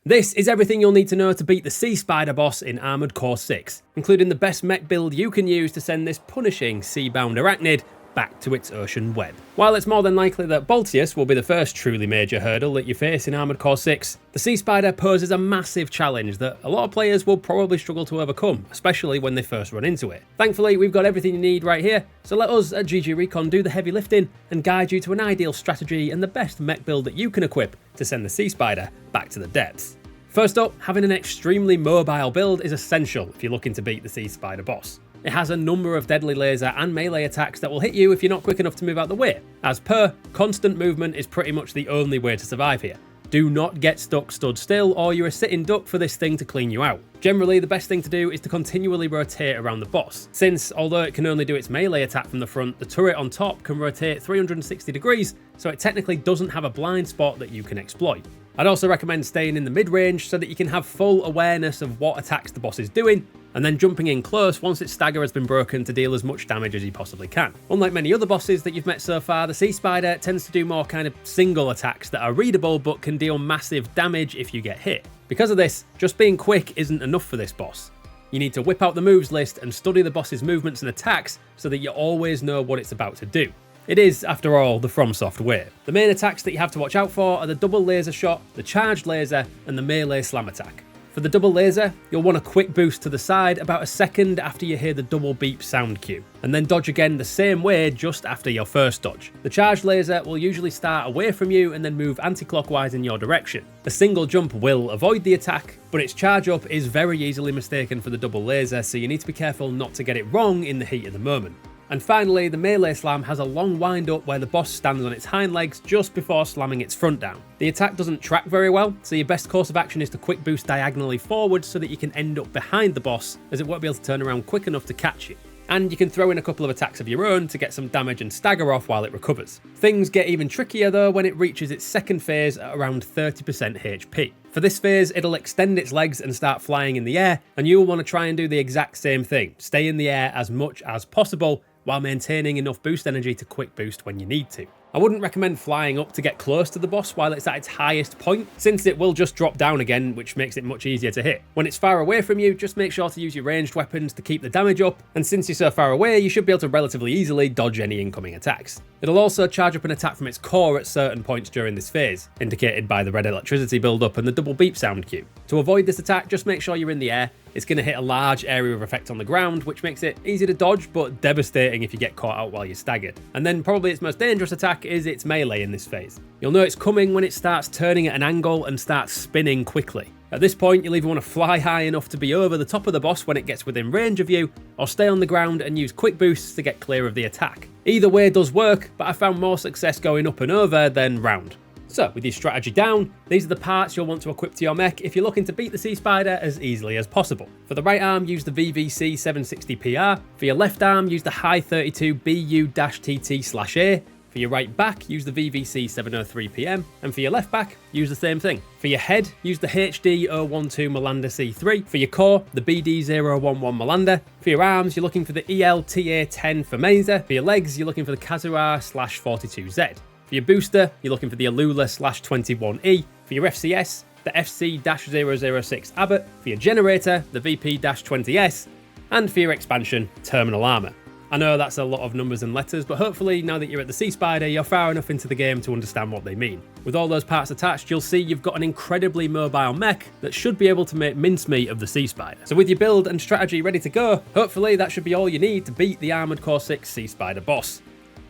This is everything you'll need to know to beat the Sea Spider boss in Armored Core 6, including the best mech build you can use to send this punishing sea-bound arachnid back to its ocean web. While it's more than likely that Balteus will be the first truly major hurdle that you face in Armored Core 6, the Sea Spider poses a massive challenge that a lot of players will probably struggle to overcome, especially when they first run into it. Thankfully, we've got everything you need right here, so let us at GGRecon do the heavy lifting and guide you to an ideal strategy and the best mech build that you can equip to send the Sea Spider back to the depths. First up, having an extremely mobile build is essential if you're looking to beat the Sea Spider boss. It has a number of deadly laser and melee attacks that will hit you if you're not quick enough to move out the way. As per, constant movement is pretty much the only way to survive here. Do not get stuck stood still or you're a sitting duck for this thing to clean you out. Generally, the best thing to do is to continually rotate around the boss, since although it can only do its melee attack from the front, the turret on top can rotate 360 degrees, so it technically doesn't have a blind spot that you can exploit. I'd also recommend staying in the mid-range so that you can have full awareness of what attacks the boss is doing, and then jumping in close once its stagger has been broken to deal as much damage as you possibly can. Unlike many other bosses that you've met so far, the Sea Spider tends to do more kind of single attacks that are readable but can deal massive damage if you get hit. Because of this, just being quick isn't enough for this boss. You need to whip out the moves list and study the boss's movements and attacks so that you always know what it's about to do. It is, after all, the FromSoft way. The main attacks that you have to watch out for are the double laser shot, the charged laser, and the melee slam attack. For the double laser, you'll want a quick boost to the side about a second after you hear the double beep sound cue, and then dodge again the same way just after your first dodge. The charged laser will usually start away from you and then move anti-clockwise in your direction. A single jump will avoid the attack, but its charge up is very easily mistaken for the double laser, so you need to be careful not to get it wrong in the heat of the moment. And finally, the melee slam has a long wind up where the boss stands on its hind legs just before slamming its front down. The attack doesn't track very well, so your best course of action is to quick boost diagonally forward so that you can end up behind the boss, as it won't be able to turn around quick enough to catch you. And you can throw in a couple of attacks of your own to get some damage and stagger off while it recovers. Things get even trickier though when it reaches its second phase at around 30% HP. For this phase, it'll extend its legs and start flying in the air, and you'll want to try and do the exact same thing. Stay in the air as much as possible, while maintaining enough boost energy to quick boost when you need to. I wouldn't recommend flying up to get close to the boss while it's at its highest point, since it will just drop down again, which makes it much easier to hit. When it's far away from you, just make sure to use your ranged weapons to keep the damage up, and since you're so far away, you should be able to relatively easily dodge any incoming attacks. It'll also charge up an attack from its core at certain points during this phase, indicated by the red electricity buildup and the double beep sound cue. To avoid this attack, just make sure you're in the air. It's going to hit a large area of effect on the ground, which makes it easy to dodge, but devastating if you get caught out while you're staggered. And then probably its most dangerous attack is its melee in this phase. You'll know it's coming when it starts turning at an angle and starts spinning quickly. At this point, you'll either want to fly high enough to be over the top of the boss when it gets within range of you, or stay on the ground and use quick boosts to get clear of the attack. Either way does work, but I found more success going up and over than round. So, with your strategy down, these are the parts you'll want to equip to your mech if you're looking to beat the Sea Spider as easily as possible. For the right arm, use the VVC 760PR. For your left arm, use the High 32 BU-TT/A. For your right back, use the VVC 703PM, and for your left back, use the same thing. For your head, use the HD 012 Melander C3. For your core, the BD 011 Melander. For your arms, you're looking for the ELTA10 for Mazer. For your legs, you're looking for the Kazuar/42Z. For your booster, you're looking for the Alula/21E. For your FCS, the FC-006 Abbott. For your generator, the VP-20S. And for your expansion, Terminal Armor. I know that's a lot of numbers and letters, but hopefully now that you're at the Sea Spider, you're far enough into the game to understand what they mean. With all those parts attached, you'll see you've got an incredibly mobile mech that should be able to make mincemeat of the Sea Spider. So with your build and strategy ready to go, hopefully that should be all you need to beat the Armored Core 6 Sea Spider boss.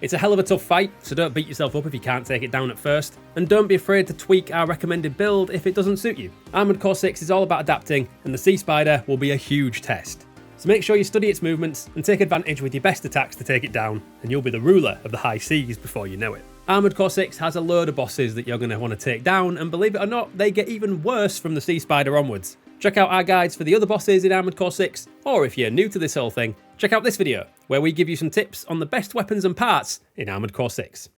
It's a hell of a tough fight, so don't beat yourself up if you can't take it down at first, and don't be afraid to tweak our recommended build if it doesn't suit you. Armored Core 6 is all about adapting, and the Sea Spider will be a huge test. So make sure you study its movements and take advantage with your best attacks to take it down, and you'll be the ruler of the high seas before you know it. Armored Core 6 has a load of bosses that you're going to want to take down, and believe it or not, they get even worse from the Sea Spider onwards. Check out our guides for the other bosses in Armored Core 6, or if you're new to this whole thing, check out this video, where we give you some tips on the best weapons and parts in Armored Core 6.